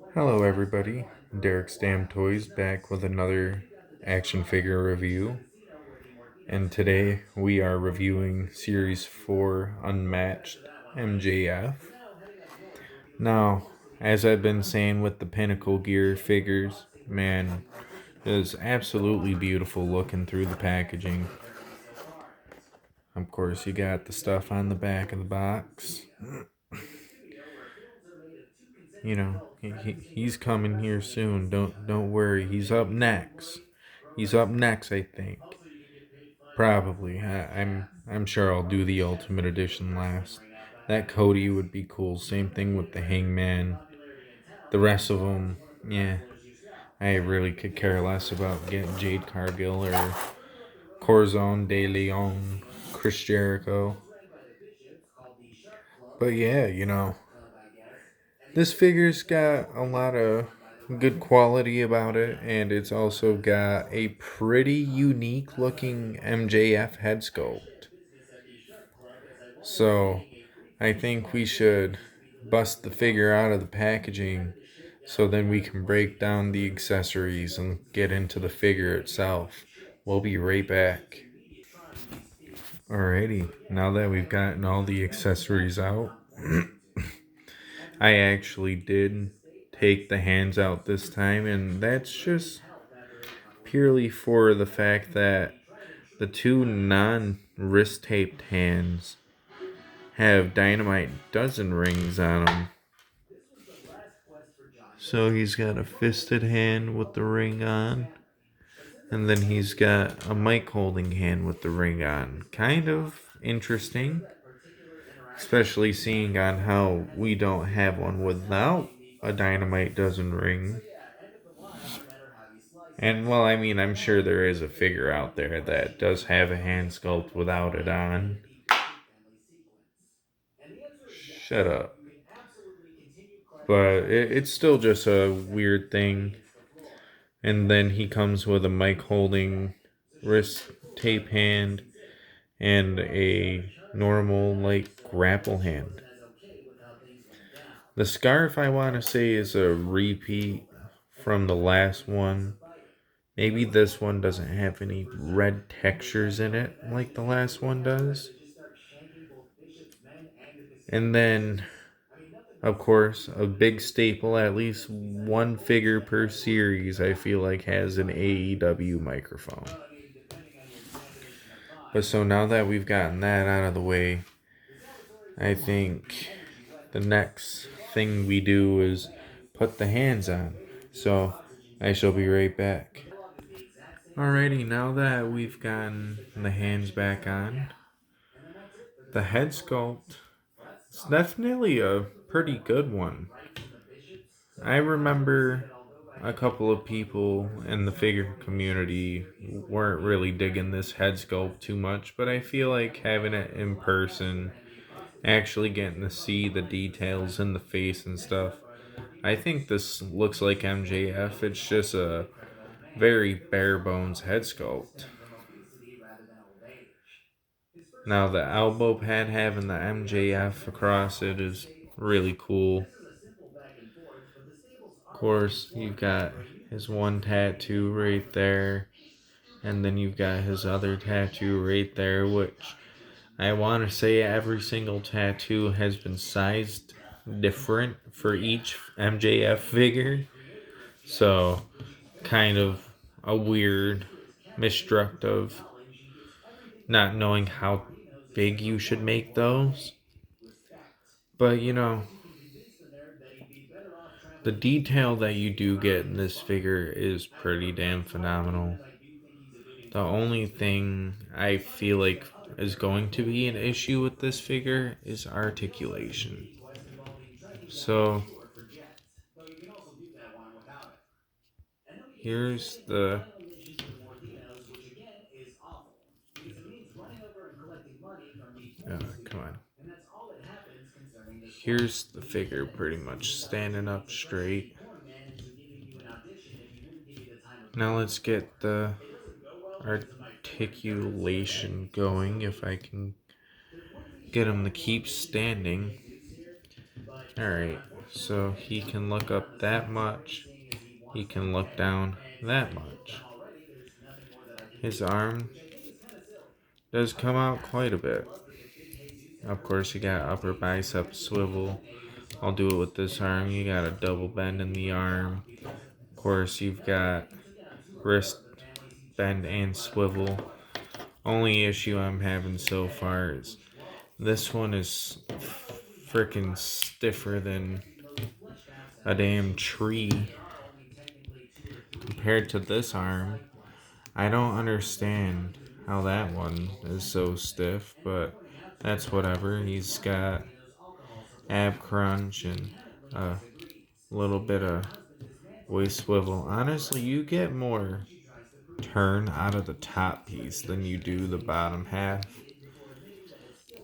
Hello, everybody. Derek Stam Toys back with another action figure review. And today we are reviewing Series 4 Unmatched MJF. Now, as I've been saying with the Pinnacle Gear figures, man, it is absolutely beautiful looking through the packaging. Of course, you got the stuff on the back of the box. He's coming here soon. Don't worry. He's up next. He's up next, I think. Probably. I'm sure I'll do the Ultimate Edition last. That Cody would be cool. Same thing with the Hangman. The rest of them, yeah. I really could care less about getting Jade Cargill or Corazon de Leon, Chris Jericho. But yeah, this figure's got a lot of good quality about it, and it's also got a pretty unique looking MJF head sculpt. So I think we should bust the figure out of the packaging so then we can break down the accessories and get into the figure itself. We'll be right back. Alrighty, now that we've gotten all the accessories out, I actually did take the hands out this time, and that's just purely for the fact that the two non-wrist taped hands have Dynamite dozen rings on them. So he's got a fisted hand with the ring on, and then he's got a mic holding hand with the ring on. Kind of interesting, especially seeing on how we don't have one without a Dynamite dozen ring. And well, I mean, I'm sure there is a figure out there that does have a hand sculpt without it on. Shut up. But it's still just a weird thing. And then he comes with a mic holding wrist tape hand and a normal, like, grapple hand. The scarf, I want to say, is a repeat from the last one. Maybe this one doesn't have any red textures in it like the last one does. And then, of course, a big staple, at least one figure per series, I feel like has an AEW microphone. But so now that we've gotten that out of the way, I think the next thing we do is put the hands on. So I shall be right back. Alrighty, now that we've gotten the hands back on, the head sculpt is definitely a pretty good one. I remember a couple of people in the figure community weren't really digging this head sculpt too much, but I feel like having it in person, actually getting to see the details in the face and stuff, I think this looks like MJF. It's just a very bare bones head sculpt. Now the elbow pad having the MJF across it is really cool. Of course, you've got his one tattoo right there, and then you've got his other tattoo right there, which I want to say every single tattoo has been sized different for each MJF figure. So, kind of a weird misstruct of not knowing how big you should make those. But the detail that you do get in this figure is pretty damn phenomenal. The only thing I feel like is going to be an issue with this figure is articulation. So, here's the. Come on. Here's the figure pretty much standing up straight. Now let's get the articulation going if I can get him to keep standing. Alright, So he can look up that much. He can look down that much. His arm does come out quite a bit. Of course, you got upper bicep swivel. I'll do it with this arm. You got a double bend in the arm. Of course, you've got wrist bend and swivel. Only issue I'm having so far is this one is freaking stiffer than a damn tree compared to this arm. I don't understand how that one is so stiff, but that's whatever. He's got ab crunch and a little bit of waist swivel. Honestly, you get more turn out of the top piece than you do the bottom half.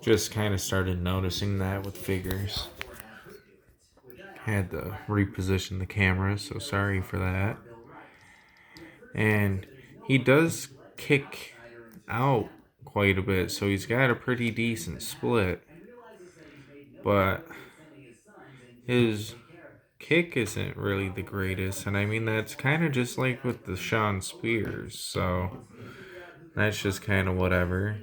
Just kind of started noticing that with figures. Had to reposition the camera, so sorry for that. And he does kick out quite a bit, so he's got a pretty decent split. But his kick isn't really the greatest, and I mean that's kind of just like with the Sean Spears, so that's just kind of whatever.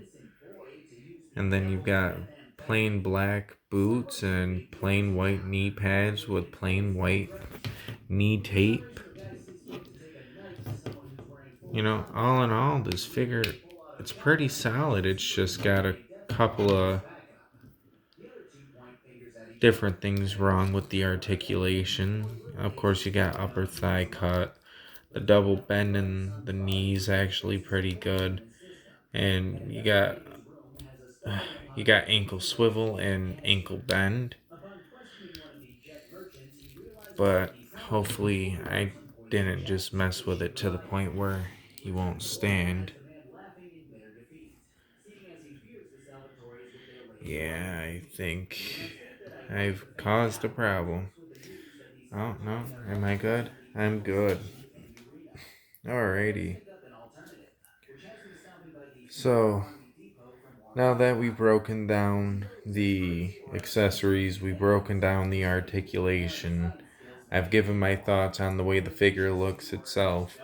And then you've got plain black boots and plain white knee pads with plain white knee tape. You know, all in all, this figure, it's pretty solid. It's just got a couple of different things wrong with the articulation. Of course, you got upper thigh cut. The double bend in the knees actually pretty good. And you got ankle swivel and ankle bend. But hopefully I didn't just mess with it to the point where he won't stand. Yeah, I think I've caused a problem. Oh, no. Am I good? I'm good. Alrighty. So, now that we've broken down the accessories, we've broken down the articulation, I've given my thoughts on the way the figure looks itself.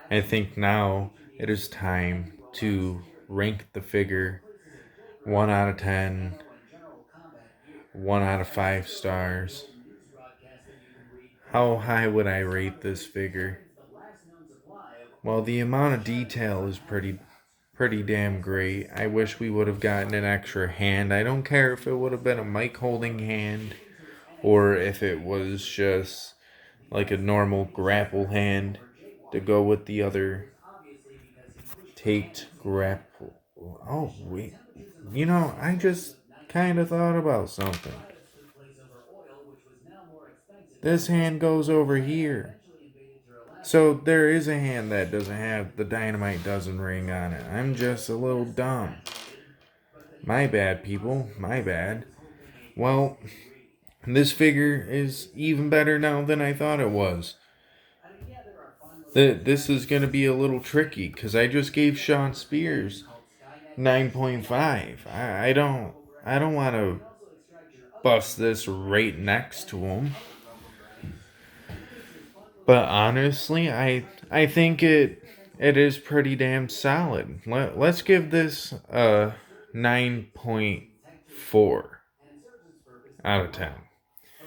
I think now it is time to rank the figure 1 out of 10, 1 out of 5 stars. How high would I rate this figure? Well, the amount of detail is pretty damn great. I wish we would have gotten an extra hand. I don't care if it would have been a mic holding hand or if it was just like a normal grapple hand to go with the other taped grapple. Oh, wait. You know, I just kind of thought about something. This hand goes over here. So there is a hand that doesn't have the dynamite dozen ring on it. I'm just a little dumb. My bad, people. My bad. Well, this figure is even better now than I thought it was. This is going to be a little tricky because I just gave Sean Spears 9.5. I don't want to bust this right next to him. But honestly, I think it is pretty damn solid. Let's give this a 9.4 out of 10.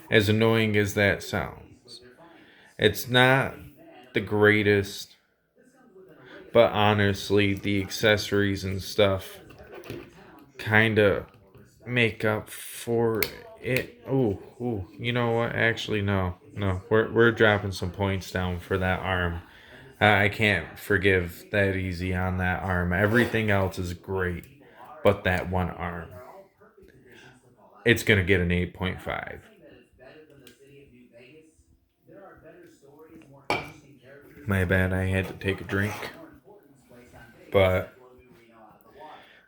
As annoying as that sounds. It's not the greatest, but honestly, the accessories and stuff kind of make up for it. Ooh, you know what? Actually, no. We're dropping some points down for that arm. I can't forgive that easy on that arm. Everything else is great, but that one arm. It's going to get an 8.5. My bad, I had to take a drink. But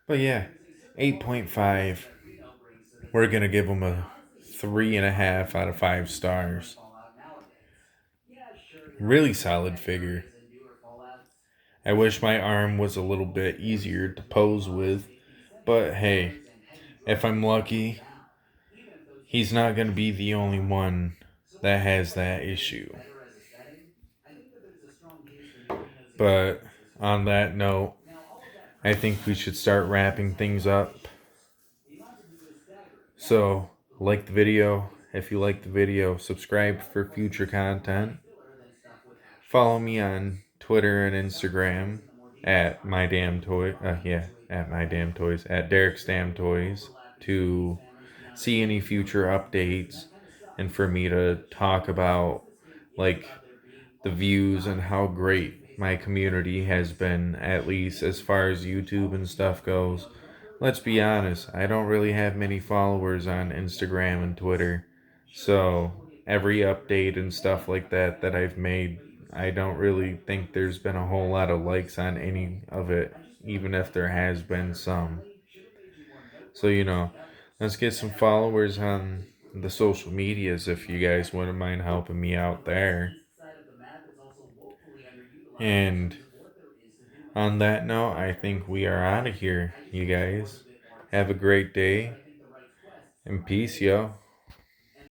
yeah, 8.5. We're going to give them a 3.5 out of 5 stars. Really solid figure. I wish my arm was a little bit easier to pose with, but hey, if I'm lucky, he's not going to be the only one that has that issue. But on that note, I think we should start wrapping things up. So, like the video. If you like the video, subscribe for future content. Follow me on Twitter and Instagram at my damn toy. At my damn toys at Derek's damn toys to see any future updates and for me to talk about like the views and how great my community has been, at least as far as YouTube and stuff goes. Let's be honest, I don't really have many followers on Instagram and Twitter. So every update and stuff like that I've made, I don't really think there's been a whole lot of likes on any of it, even if there has been some. So, let's get some followers on the social medias if you guys wouldn't mind helping me out there. And on that note, I think we are out of here, you guys. Have a great day and peace, yo.